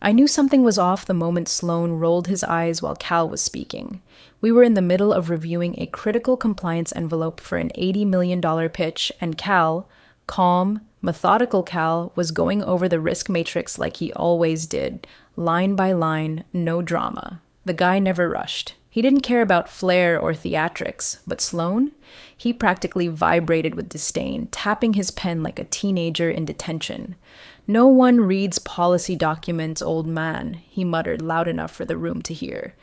I knew something was off the moment Sloan rolled his eyes while Cal was speaking. We were in the middle of reviewing a critical compliance envelope for an $80 million pitch, and Cal, calm, methodical Cal, was going over the risk matrix like he always did, line by line, no drama. The guy never rushed. He didn't care about flair or theatrics, but Sloan? He practically vibrated with disdain, tapping his pen like a teenager in detention. "No one reads policy documents, old man," he muttered loud enough for the room to hear.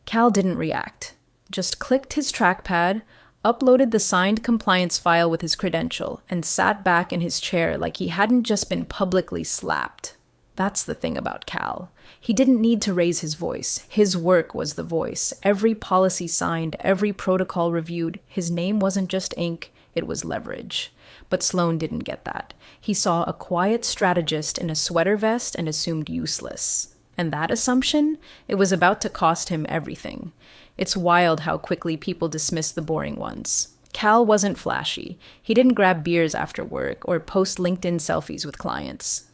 Cal didn't react, just clicked his trackpad, uploaded the signed compliance file with his credential, and sat back in his chair like he hadn't just been publicly slapped. That's the thing about Cal. He didn't need to raise his voice. His work was the voice. Every policy signed, every protocol reviewed. His name wasn't just ink, it was leverage. But Sloan didn't get that. He saw a quiet strategist in a sweater vest and assumed useless. And that assumption? It was about to cost him everything. It's wild how quickly people dismiss the boring ones. Cal wasn't flashy. He didn't grab beers after work or post LinkedIn selfies with clients.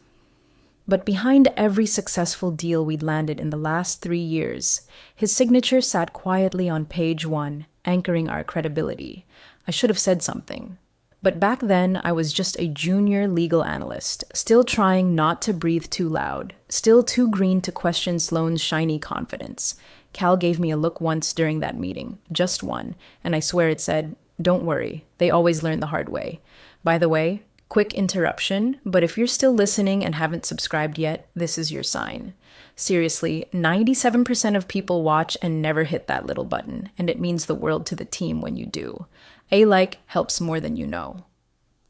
But behind every successful deal we'd landed in the last 3 years, his signature sat quietly on page 1, anchoring our credibility. I should have said something. But back then, I was just a junior legal analyst, still trying not to breathe too loud, still too green to question Sloan's shiny confidence. Cal gave me a look once during that meeting, just one, and I swear it said, "Don't worry, they always learn the hard way." By the way, quick interruption, but if you're still listening and haven't subscribed yet, this is your sign. Seriously, 97% of people watch and never hit that little button, and it means the world to the team when you do. A like helps more than you know.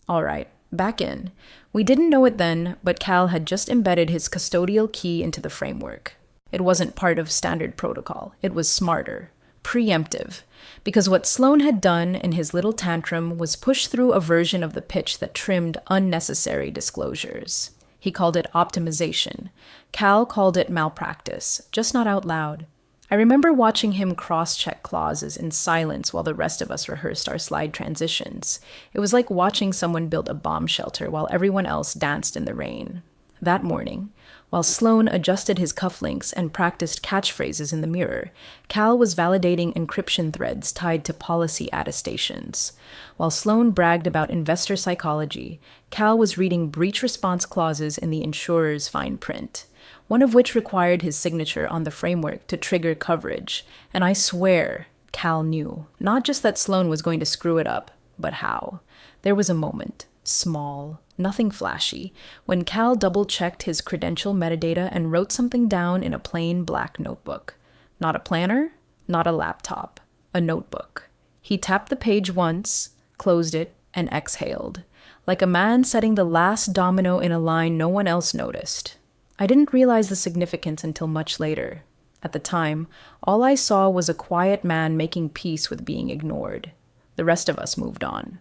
All right, back in. We didn't know it then, but Cal had just embedded his custodial key into the framework. It wasn't part of standard protocol. It was smarter, preemptive, because what Sloan had done in his little tantrum was push through a version of the pitch that trimmed unnecessary disclosures. He called it optimization. Cal called it malpractice, just not out loud. I remember watching him cross-check clauses in silence while the rest of us rehearsed our slide transitions. It was like watching someone build a bomb shelter while everyone else danced in the rain. That morning, while Sloan adjusted his cufflinks and practiced catchphrases in the mirror, Cal was validating encryption threads tied to policy attestations. While Sloan bragged about investor psychology, Cal was reading breach response clauses in the insurer's fine print, one of which required his signature on the framework to trigger coverage. And I swear, Cal knew, not just that Sloan was going to screw it up, but how. There was a moment, small, nothing flashy, when Cal double-checked his credential metadata and wrote something down in a plain black notebook. Not a planner, not a laptop, a notebook. He tapped the page once, closed it, and exhaled, like a man setting the last domino in a line no one else noticed. I didn't realize the significance until much later. At the time, all I saw was a quiet man making peace with being ignored. The rest of us moved on.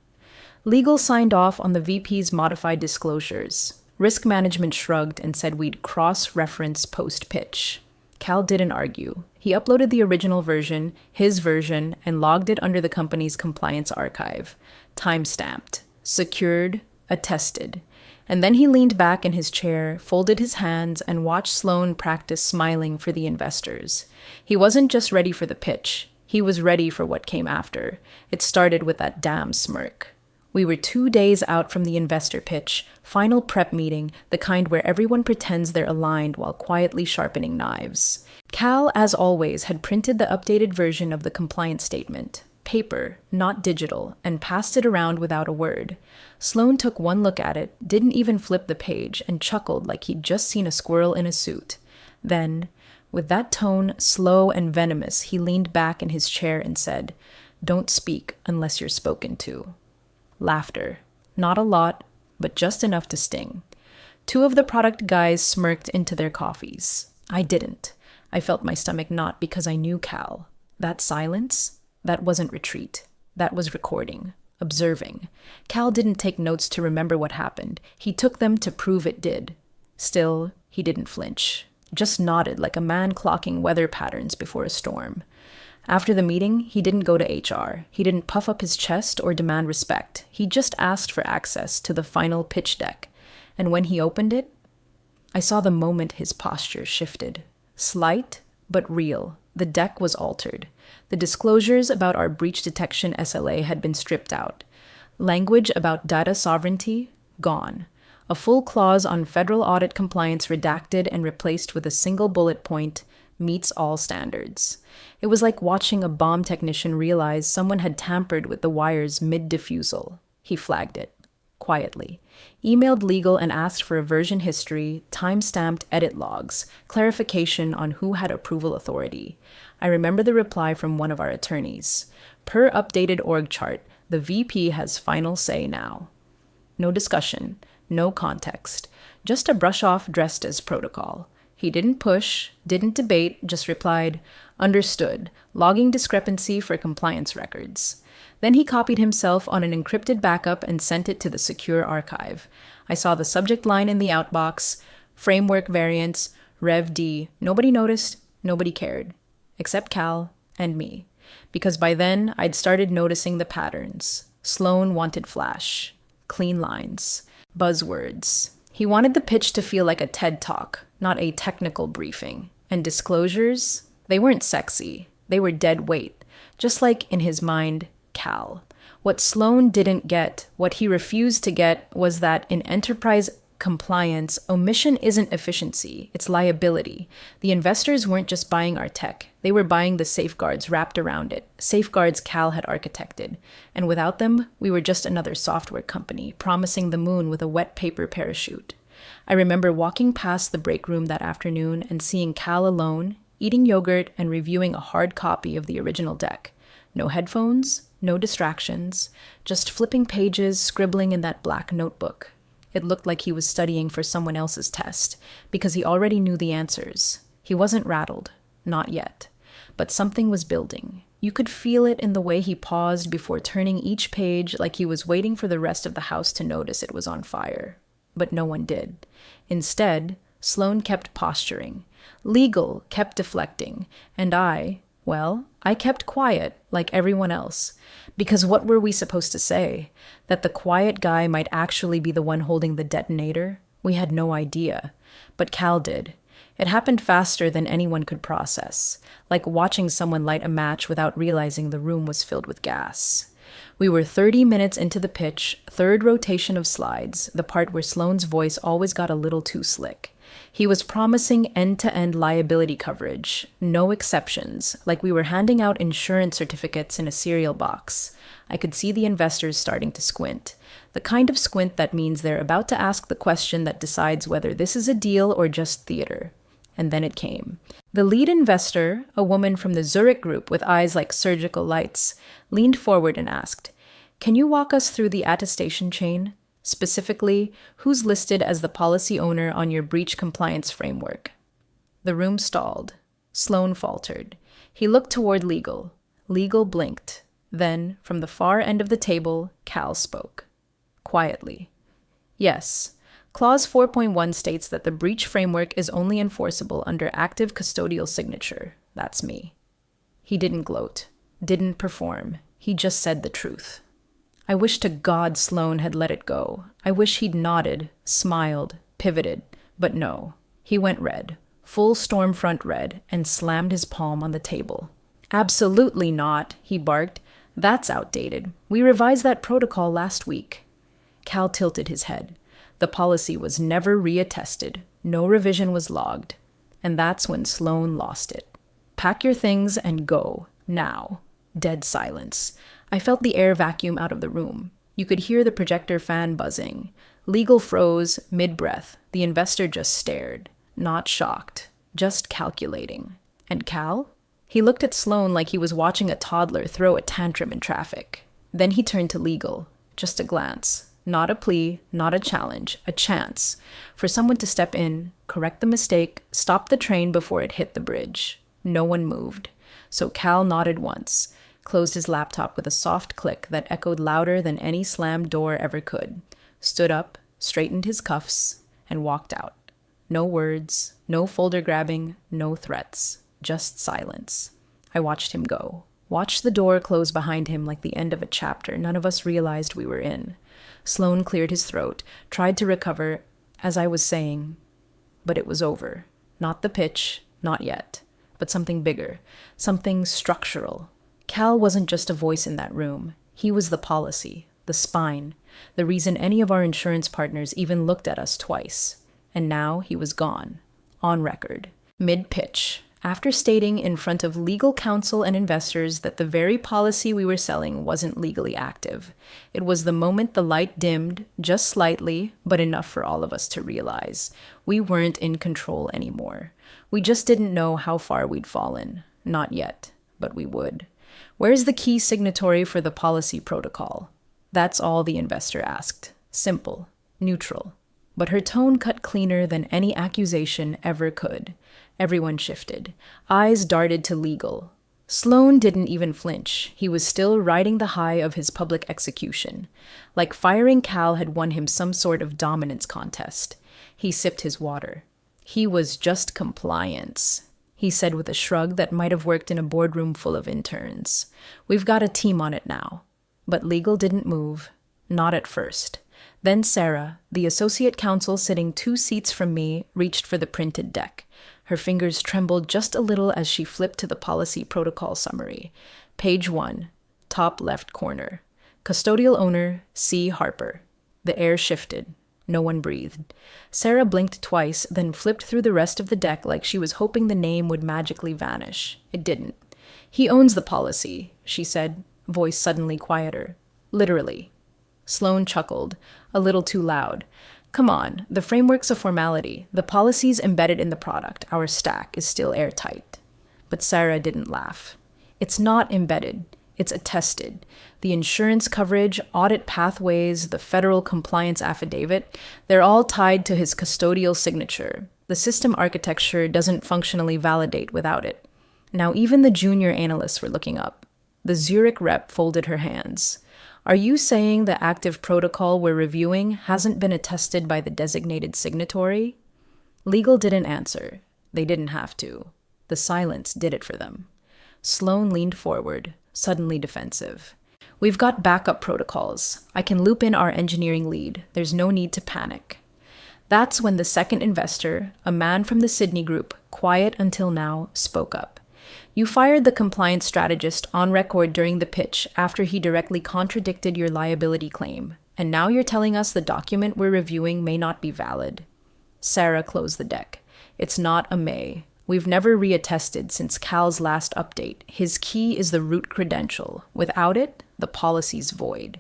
Legal signed off on the VP's modified disclosures. Risk management shrugged and said we'd cross-reference post-pitch. Cal didn't argue. He uploaded the original version, his version, and logged it under the company's compliance archive. Time-stamped, secured, attested. And then he leaned back in his chair, folded his hands, and watched Sloan practice smiling for the investors. He wasn't just ready for the pitch. He was ready for what came after. It started with that damn smirk. We were 2 days out from the investor pitch, final prep meeting, the kind where everyone pretends they're aligned while quietly sharpening knives. Cal, as always, had printed the updated version of the compliance statement, paper, not digital, and passed it around without a word. Sloan took one look at it, didn't even flip the page, and chuckled like he'd just seen a squirrel in a suit. Then, with that tone slow and venomous, he leaned back in his chair and said, "Don't speak unless you're spoken to." Laughter. Not a lot, but just enough to sting. 2 of the product guys smirked into their coffees. I didn't. I felt my stomach knot because I knew Cal. That silence? That wasn't retreat. That was recording. Observing. Cal didn't take notes to remember what happened. He took them to prove it did. Still, he didn't flinch. Just nodded like a man clocking weather patterns before a storm. After the meeting, he didn't go to HR. He didn't puff up his chest or demand respect. He just asked for access to the final pitch deck. And when he opened it, I saw the moment his posture shifted. Slight, but real. The deck was altered. The disclosures about our breach detection SLA had been stripped out. Language about data sovereignty, gone. A full clause on federal audit compliance redacted and replaced with a single bullet point, meets all standards. It was like watching a bomb technician realize someone had tampered with the wires mid-diffusal. He flagged it, quietly. Emailed legal and asked for a version history, time-stamped edit logs, clarification on who had approval authority. I remember the reply from one of our attorneys. Per updated org chart, the VP has final say now. No discussion, no context, just a brush-off dressed as protocol. He didn't push, didn't debate, just replied, "Understood, logging discrepancy for compliance records." Then he copied himself on an encrypted backup and sent it to the secure archive. I saw the subject line in the outbox, framework variants, Rev D. Nobody noticed, nobody cared, except Cal and me. Because by then, I'd started noticing the patterns. Sloan wanted flash, clean lines, buzzwords. He wanted the pitch to feel like a TED Talk, not a technical briefing. And disclosures? They weren't sexy. They were dead weight. Just like, in his mind, Cal. What Sloan didn't get, what he refused to get, was that in enterprise compliance, omission isn't efficiency, it's liability. The investors weren't just buying our tech, they were buying the safeguards wrapped around it, safeguards Cal had architected. And without them, we were just another software company, promising the moon with a wet paper parachute. I remember walking past the break room that afternoon and seeing Cal alone, eating yogurt and reviewing a hard copy of the original deck. No headphones, no distractions, just flipping pages, scribbling in that black notebook. It looked like he was studying for someone else's test, because he already knew the answers. He wasn't rattled, not yet. But something was building. You could feel it in the way he paused before turning each page like he was waiting for the rest of the house to notice it was on fire. But no one did. Instead, Sloan kept posturing. Legal kept deflecting. And I kept quiet, like everyone else. Because what were we supposed to say? That the quiet guy might actually be the one holding the detonator? We had no idea. But Cal did. It happened faster than anyone could process, like watching someone light a match without realizing the room was filled with gas. We were 30 minutes into the pitch, third rotation of slides, the part where Sloan's voice always got a little too slick. He was promising end-to-end liability coverage, no exceptions, like we were handing out insurance certificates in a cereal box. I could see the investors starting to squint. The kind of squint that means they're about to ask the question that decides whether this is a deal or just theater. And then it came. The lead investor, a woman from the Zurich group with eyes like surgical lights, leaned forward and asked, "Can you walk us through the attestation chain? Specifically, who's listed as the policy owner on your breach compliance framework?" The room stalled. Sloan faltered. He looked toward legal. Legal blinked. Then, from the far end of the table, Cal spoke. Quietly. "Yes. Clause 4.1 states that the breach framework is only enforceable under active custodial signature. That's me." He didn't gloat, didn't perform. He just said the truth. I wish to God Sloan had let it go. I wish he'd nodded, smiled, pivoted. But no. He went red, full Stormfront red, and slammed his palm on the table. "Absolutely not," he barked. "That's outdated. We revised that protocol last week." Cal tilted his head. The policy was never reattested. No revision was logged. And that's when Sloan lost it. "Pack your things and go. Now." Dead silence. I felt the air vacuum out of the room. You could hear the projector fan buzzing. Legal froze, mid-breath. The investor just stared. Not shocked. Just calculating. And Cal? He looked at Sloan like he was watching a toddler throw a tantrum in traffic. Then he turned to legal. Just a glance. Not a plea, not a challenge, a chance for someone to step in, correct the mistake, stop the train before it hit the bridge. No one moved. So Cal nodded once, closed his laptop with a soft click that echoed louder than any slammed door ever could, stood up, straightened his cuffs, and walked out. No words, no folder grabbing, no threats, just silence. I watched him go. Watched the door close behind him like the end of a chapter none of us realized we were in. Sloan cleared his throat, tried to recover, as I was saying, But it was over. Not the pitch, not yet. But something bigger, something structural. Cal wasn't just a voice in that room. He was the policy, the spine, the reason any of our insurance partners even looked at us twice. And now he was gone. On record. Mid-pitch. After stating in front of legal counsel and investors that the very policy we were selling wasn't legally active. It was the moment the light dimmed, just slightly, but enough for all of us to realize. We weren't in control anymore. We just didn't know how far we'd fallen. Not yet, but we would. Where's the key signatory for the policy protocol? That's all the investor asked. Simple. Neutral. But her tone cut cleaner than any accusation ever could. Everyone shifted. Eyes darted to legal. Sloan didn't even flinch. He was still riding the high of his public execution. Like firing Cal had won him some sort of dominance contest. He sipped his water. He was just compliance, he said with a shrug that might have worked in a boardroom full of interns. We've got a team on it now. But legal didn't move. Not at first. Then Sarah, the associate counsel sitting 2 seats from me, reached for the printed deck. Her fingers trembled just a little as she flipped to the policy protocol summary. Page 1, top left corner. Custodial owner, C. Harper. The air shifted. No one breathed. Sarah blinked twice, then flipped through the rest of the deck like she was hoping the name would magically vanish. It didn't. He owns the policy, she said, voice suddenly quieter. Literally. Sloan chuckled, a little too loud. Come on, the framework's a formality. The policy's embedded in the product. Our stack is still airtight. But Sarah didn't laugh. It's not embedded. It's attested. The insurance coverage, audit pathways, the federal compliance affidavit, they're all tied to his custodial signature. The system architecture doesn't functionally validate without it. Now even the junior analysts were looking up. The Zurich rep folded her hands. Are you saying the active protocol we're reviewing hasn't been attested by the designated signatory? Legal didn't answer. They didn't have to. The silence did it for them. Sloan leaned forward, suddenly defensive. We've got backup protocols. I can loop in our engineering lead. There's no need to panic. That's when the second investor, a man from the Sydney group, quiet until now, spoke up. You fired the compliance strategist on record during the pitch after he directly contradicted your liability claim, and now you're telling us the document we're reviewing may not be valid. Sarah closed the deck. It's not a may. We've never reattested since Cal's last update. His key is the root credential. Without it, the policy's void.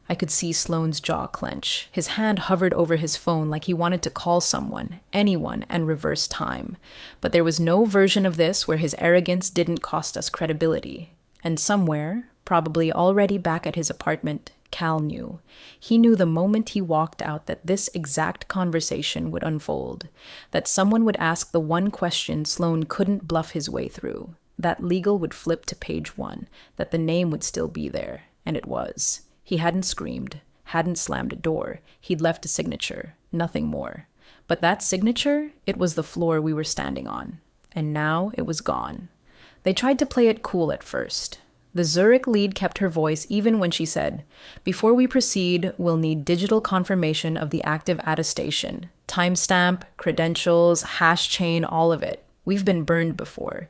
I could see Sloan's jaw clench. His hand hovered over his phone like he wanted to call someone, anyone, and reverse time. But there was no version of this where his arrogance didn't cost us credibility. And somewhere, probably already back at his apartment, Cal knew. He knew the moment he walked out that this exact conversation would unfold. That someone would ask the one question Sloan couldn't bluff his way through. That legal would flip to page 1. That the name would still be there. And it was. He hadn't screamed, hadn't slammed a door. He'd left a signature, nothing more. But that signature, it was the floor we were standing on. And now it was gone. They tried to play it cool at first. The Zurich lead kept her voice even when she said, "Before we proceed, we'll need digital confirmation of the active attestation. Timestamp, credentials, hash chain, all of it. We've been burned before."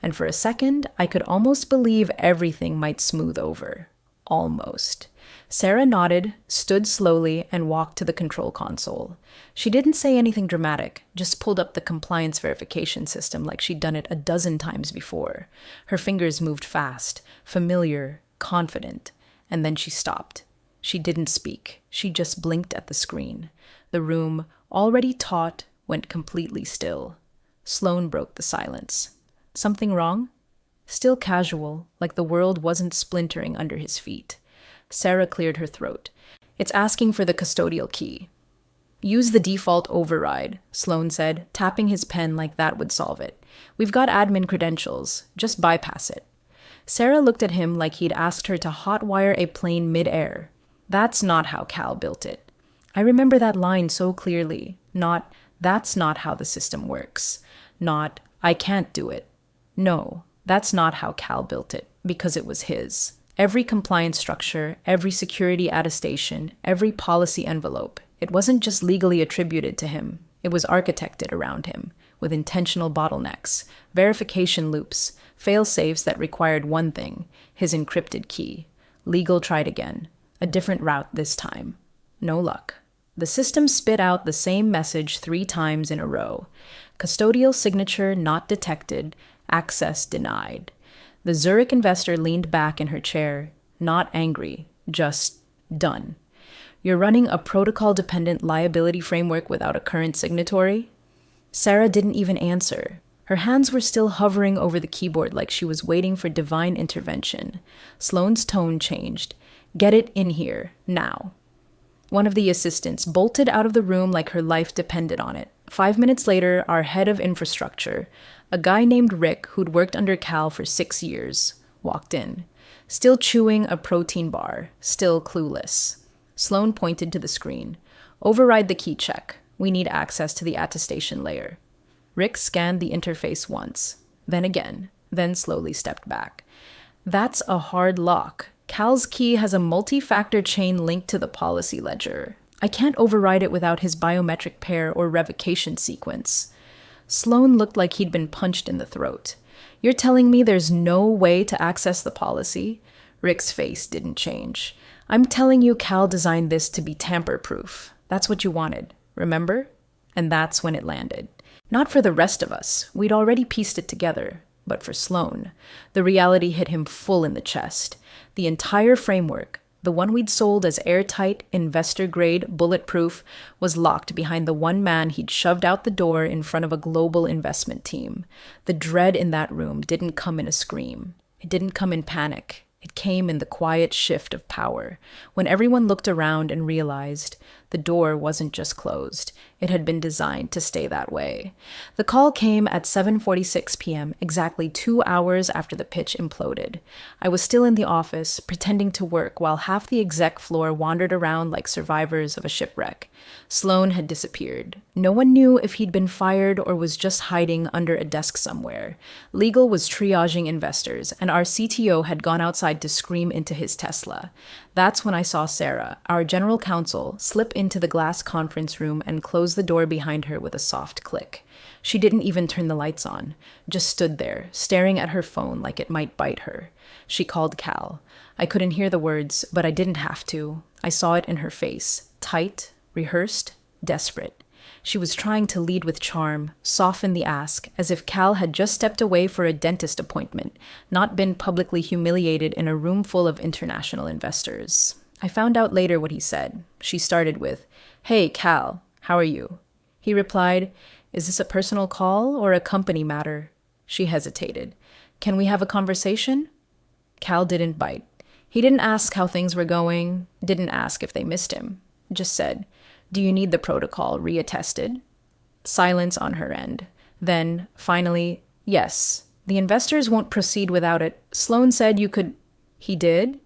And for a second, I could almost believe everything might smooth over. Almost. Sarah nodded, stood slowly, and walked to the control console. She didn't say anything dramatic, just pulled up the compliance verification system like she'd done it a dozen times before. Her fingers moved fast, familiar, confident, and then she stopped. She didn't speak. She just blinked at the screen. The room, already taut, went completely still. Sloan broke the silence. Something wrong? Still casual, like the world wasn't splintering under his feet. Sarah cleared her throat. "It's asking for the custodial key." "Use the default override," Sloan said, tapping his pen like that would solve it. "We've got admin credentials. Just bypass it." Sarah looked at him like he'd asked her to hotwire a plane mid-air. That's not how Cal built it. I remember that line so clearly. Not, "That's not how the system works." Not, "I can't do it." No. That's not how Cal built it, because it was his. Every compliance structure, every security attestation, every policy envelope, it wasn't just legally attributed to him. It was architected around him, with intentional bottlenecks, verification loops, fail-safes that required one thing, his encrypted key. Legal tried again. A different route this time. No luck. The system spit out the same message 3 times in a row. Custodial signature not detected, access denied. The Zurich investor leaned back in her chair, not angry, just done. You're running a protocol-dependent liability framework without a current signatory? Sarah didn't even answer. Her hands were still hovering over the keyboard like she was waiting for divine intervention. Sloane's tone changed. Get it in here, now. One of the assistants bolted out of the room like her life depended on it. 5 minutes later, our head of infrastructure, a guy named Rick who'd worked under Cal for 6 years, walked in. Still chewing a protein bar, still clueless. Sloane pointed to the screen. Override the key check. We need access to the attestation layer. Rick scanned the interface once, then again, then slowly stepped back. That's a hard lock. Cal's key has a multi-factor chain linked to the policy ledger. I can't override it without his biometric pair or revocation sequence. Sloane looked like he'd been punched in the throat. You're telling me there's no way to access the policy? Rick's face didn't change. I'm telling you Cal designed this to be tamper-proof. That's what you wanted, remember? And that's when it landed. Not for the rest of us. We'd already pieced it together. But for Sloane, the reality hit him full in the chest. The entire framework, the one we'd sold as airtight, investor-grade, bulletproof, was locked behind the one man he'd shoved out the door in front of a global investment team. The dread in that room didn't come in a scream. It didn't come in panic. It came in the quiet shift of power, when everyone looked around and realized the door wasn't just closed. It had been designed to stay that way. The call came at 7:46 p.m., exactly 2 hours after the pitch imploded. I was still in the office, pretending to work, while half the exec floor wandered around like survivors of a shipwreck. Sloane had disappeared. No one knew if he'd been fired or was just hiding under a desk somewhere. Legal was triaging investors, and our CTO had gone outside to scream into his Tesla. That's when I saw Sarah, our general counsel, slip into the glass conference room and close the door behind her with a soft click. She didn't even turn the lights on, just stood there, staring at her phone like it might bite her. She called Cal. I couldn't hear the words, but I didn't have to. I saw it in her face, tight, rehearsed, desperate. She was trying to lead with charm, soften the ask, as if Cal had just stepped away for a dentist appointment, not been publicly humiliated in a room full of international investors. I found out later what he said. She started with, "Hey, Cal, how are you?" He replied, "Is this a personal call or a company matter?" She hesitated. "Can we have a conversation?" Cal didn't bite. He didn't ask how things were going, didn't ask if they missed him. Just said, "Do you need the protocol reattested?" Silence on her end. Then, finally, "Yes. The investors won't proceed without it. Sloane said you could—" He did?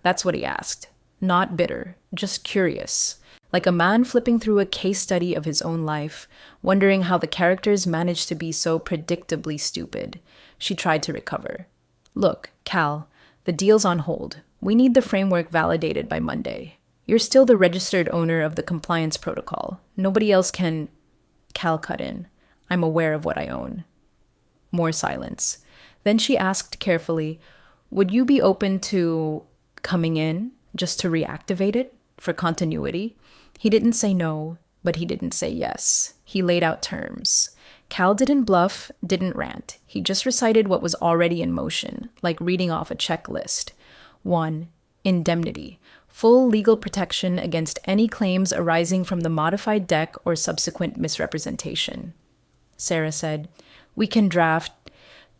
That's what he asked. Not bitter, just curious. Like a man flipping through a case study of his own life, wondering how the characters managed to be so predictably stupid. She tried to recover. "Look, Cal, the deal's on hold. We need the framework validated by Monday. You're still the registered owner of the compliance protocol. Nobody else can—" Cal cut in. "I'm aware of what I own." More silence. Then she asked carefully, "Would you be open to coming in, just to reactivate it, for continuity?" He didn't say no, but he didn't say yes. He laid out terms. Cal didn't bluff, didn't rant. He just recited what was already in motion, like reading off a checklist. 1. Indemnity. Full legal protection against any claims arising from the modified deck or subsequent misrepresentation. Sarah said, "We can draft."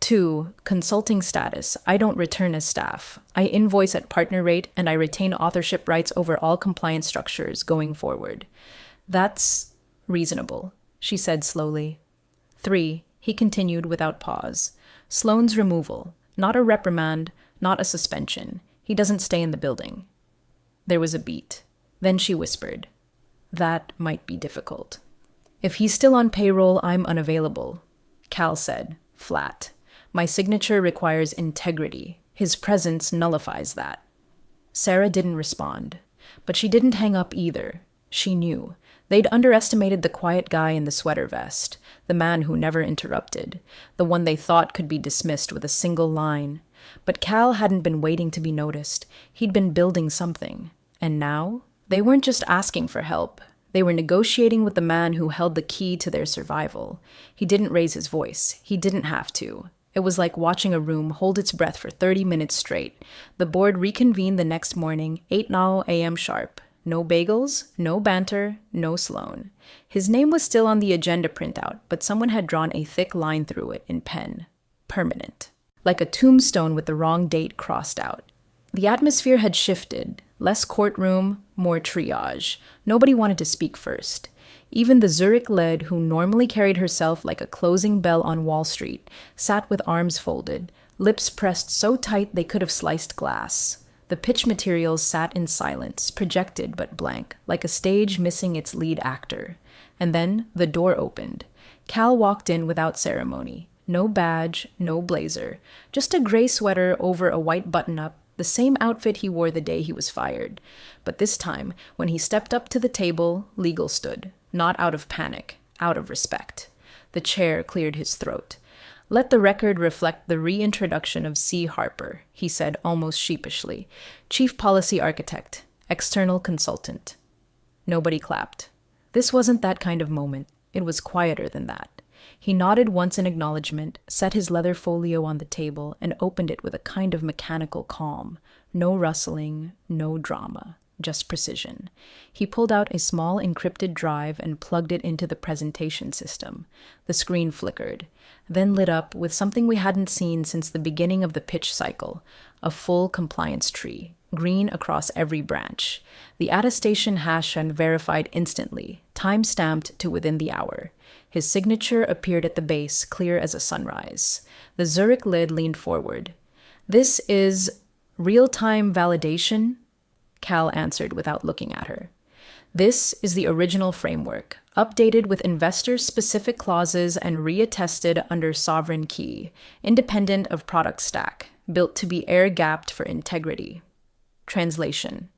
2. Consulting status. I don't return as staff. I invoice at partner rate and I retain authorship rights over all compliance structures going forward. That's reasonable, she said slowly. 3. He continued without pause. Sloane's removal. Not a reprimand, not a suspension. He doesn't stay in the building. There was a beat. Then she whispered, "That might be difficult." "If he's still on payroll, I'm unavailable," Cal said, flat. "My signature requires integrity. His presence nullifies that." Sarah didn't respond, but she didn't hang up either. She knew. They'd underestimated the quiet guy in the sweater vest, the man who never interrupted, the one they thought could be dismissed with a single line. But Cal hadn't been waiting to be noticed. He'd been building something. And now, they weren't just asking for help. They were negotiating with the man who held the key to their survival. He didn't raise his voice. He didn't have to. It was like watching a room hold its breath for 30 minutes straight. The board reconvened the next morning, 8:00 a.m. sharp. No bagels, no banter, no Sloan. His name was still on the agenda printout, but someone had drawn a thick line through it in pen. Permanent. Like a tombstone with the wrong date crossed out. The atmosphere had shifted. Less courtroom, more triage. Nobody wanted to speak first. Even the Zurich lead, who normally carried herself like a closing bell on Wall Street, sat with arms folded, lips pressed so tight they could have sliced glass. The pitch materials sat in silence, projected but blank, like a stage missing its lead actor. And then the door opened. Cal walked in without ceremony. No badge, no blazer. Just a gray sweater over a white button-up, the same outfit he wore the day he was fired. But this time, when he stepped up to the table, Legal stood. Not out of panic, out of respect. The chair cleared his throat. "Let the record reflect the reintroduction of C. Harper," he said almost sheepishly. "Chief Policy Architect, external consultant." Nobody clapped. This wasn't that kind of moment. It was quieter than that. He nodded once in acknowledgement, set his leather folio on the table, and opened it with a kind of mechanical calm. No rustling, no drama. Just precision. He pulled out a small encrypted drive and plugged it into the presentation system. The screen flickered, then lit up with something we hadn't seen since the beginning of the pitch cycle, a full compliance tree, green across every branch. The attestation hash and verified instantly, time-stamped to within the hour. His signature appeared at the base, clear as a sunrise. The Zurich lid leaned forward. "This is real-time validation?" Cal answered without looking at her. "This is the original framework, updated with investor-specific clauses and reattested under sovereign key, independent of product stack, built to be air-gapped for integrity." Translation.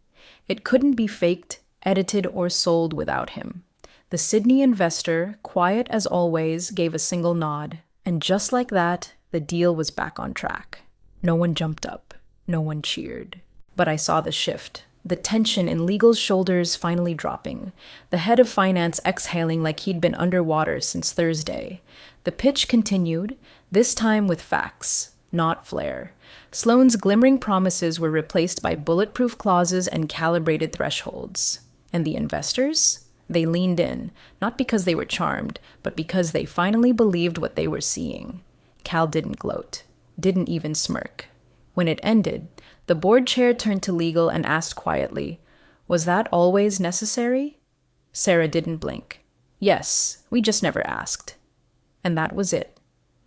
It couldn't be faked, edited, or sold without him. The Sydney investor, quiet as always, gave a single nod, and just like that, the deal was back on track. No one jumped up. No one cheered. But I saw the shift. The tension in Legal's shoulders finally dropping, the head of finance exhaling like he'd been underwater since Thursday. The pitch continued, this time with facts, not flair. Sloane's glimmering promises were replaced by bulletproof clauses and calibrated thresholds. And the investors? They leaned in, not because they were charmed, but because they finally believed what they were seeing. Cal didn't gloat, didn't even smirk. When it ended, the board chair turned to Legal and asked quietly, "Was that always necessary?" Sarah didn't blink. "Yes, we just never asked." And that was it.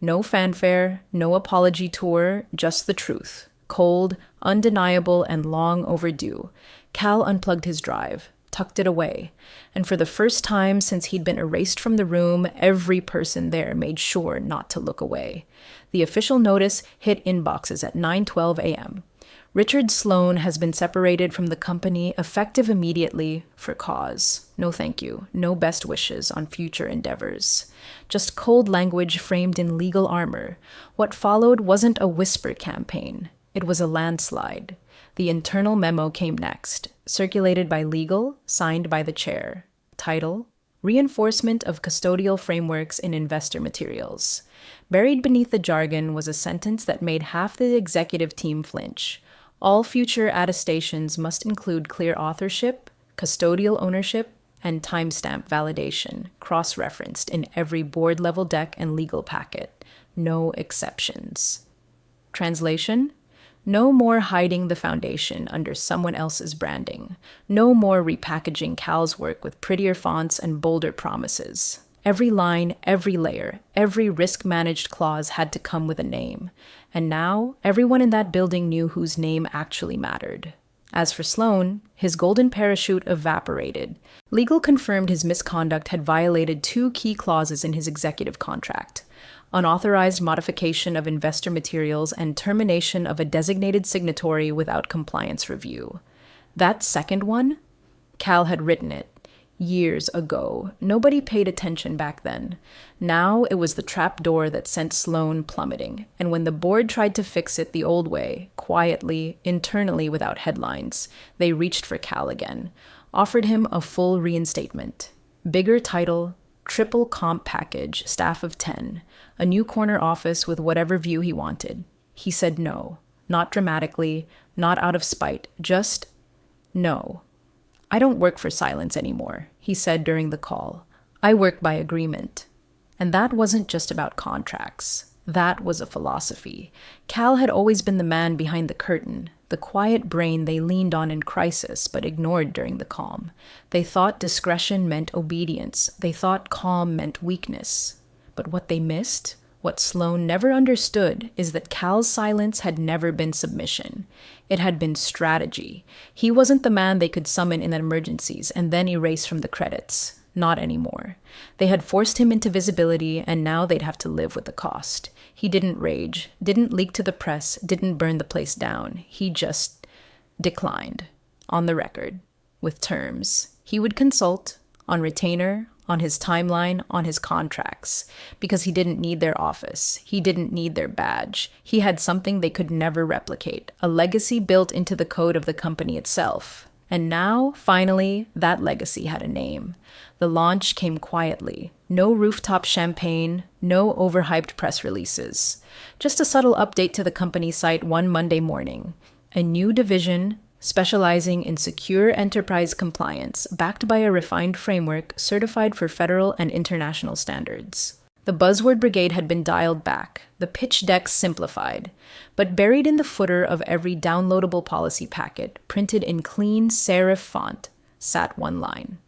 No fanfare, no apology tour, just the truth. Cold, undeniable, and long overdue. Cal unplugged his drive, tucked it away, and for the first time since he'd been erased from the room, every person there made sure not to look away. The official notice hit inboxes at 9:12 a.m. Richard Sloane has been separated from the company effective immediately for cause. No thank you, no best wishes on future endeavors. Just cold language framed in legal armor. What followed wasn't a whisper campaign. It was a landslide. The internal memo came next, circulated by Legal, signed by the chair. Title: Reinforcement of Custodial Frameworks in Investor Materials. Buried beneath the jargon was a sentence that made half the executive team flinch. All future attestations must include clear authorship, custodial ownership, and timestamp validation, cross-referenced in every board-level deck and legal packet. No exceptions. Translation: No more hiding the foundation under someone else's branding. No more repackaging Cal's work with prettier fonts and bolder promises. Every line, every layer, every risk-managed clause had to come with a name. And now, everyone in that building knew whose name actually mattered. As for Sloane, his golden parachute evaporated. Legal confirmed his misconduct had violated two key clauses in his executive contract: unauthorized modification of investor materials and termination of a designated signatory without compliance review. That second one? Cal had written it. Years ago. Nobody paid attention back then. Now it was the trap door that sent Sloan plummeting, and when the board tried to fix it the old way, quietly, internally without headlines, they reached for Cal again, offered him a full reinstatement. Bigger title, triple comp package, staff of 10, a new corner office with whatever view he wanted. He said no, not dramatically, not out of spite, just no. I don't work for silence anymore, he said during the call. I work by agreement. And that wasn't just about contracts. That was a philosophy. Cal had always been the man behind the curtain, the quiet brain they leaned on in crisis but ignored during the calm. They thought discretion meant obedience. They thought calm meant weakness. But what they missed, what Sloan never understood, is that Cal's silence had never been submission. It had been strategy. He wasn't the man they could summon in emergencies and then erase from the credits. Not anymore. They had forced him into visibility, and now they'd have to live with the cost. He didn't rage, didn't leak to the press, didn't burn the place down. He just declined. On the record. With terms. He would consult, on retainer, on his timeline, on his contracts, because he didn't need their office. He didn't need their badge. He had something they could never replicate, a legacy built into the code of the company itself. And now, finally, that legacy had a name. The launch came quietly. No rooftop champagne, no overhyped press releases. Just a subtle update to the company site one Monday morning. A new division, specializing in secure enterprise compliance, backed by a refined framework certified for federal and international standards. The buzzword brigade had been dialed back, the pitch deck simplified, but buried in the footer of every downloadable policy packet, printed in clean serif font, sat one line.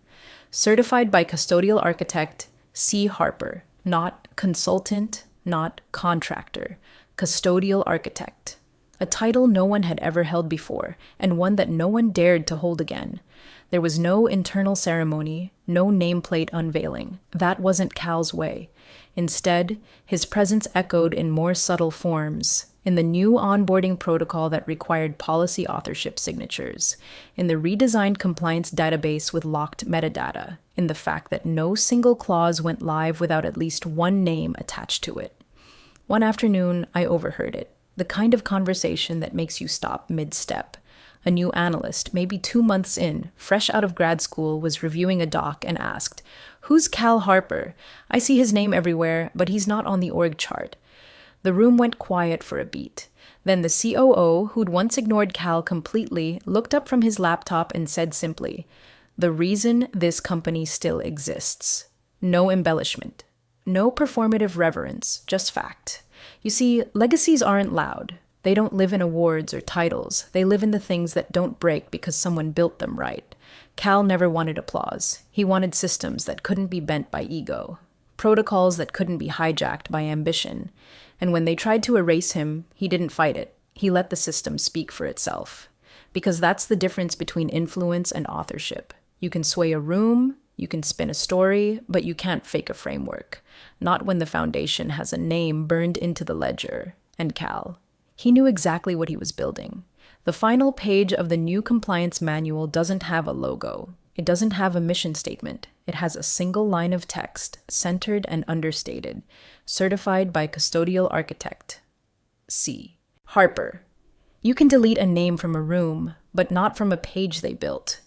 Certified by custodial architect C. Harper, not consultant, not contractor, custodial architect. A title no one had ever held before, and one that no one dared to hold again. There was no internal ceremony, no nameplate unveiling. That wasn't Cal's way. Instead, his presence echoed in more subtle forms, in the new onboarding protocol that required policy authorship signatures, in the redesigned compliance database with locked metadata, in the fact that no single clause went live without at least one name attached to it. One afternoon, I overheard it, the kind of conversation that makes you stop mid-step. A new analyst, maybe 2 months in, fresh out of grad school, was reviewing a doc and asked, "Who's Cal Harper? I see his name everywhere, but he's not on the org chart." The room went quiet for a beat. Then the COO, who'd once ignored Cal completely, looked up from his laptop and said simply, "The reason this company still exists." No embellishment. No performative reverence, just fact. You see, legacies aren't loud. They don't live in awards or titles. They live in the things that don't break because someone built them right. Cal never wanted applause. He wanted systems that couldn't be bent by ego, protocols that couldn't be hijacked by ambition. And when they tried to erase him, he didn't fight it. He let the system speak for itself. Because that's the difference between influence and authorship. You can sway a room, you can spin a story, but you can't fake a framework. Not when the foundation has a name burned into the ledger. And Cal, he knew exactly what he was building. The final page of the new compliance manual doesn't have a logo. It doesn't have a mission statement. It has a single line of text, centered and understated, certified by custodial architect C. Harper. You can delete a name from a room, but not from a page they built.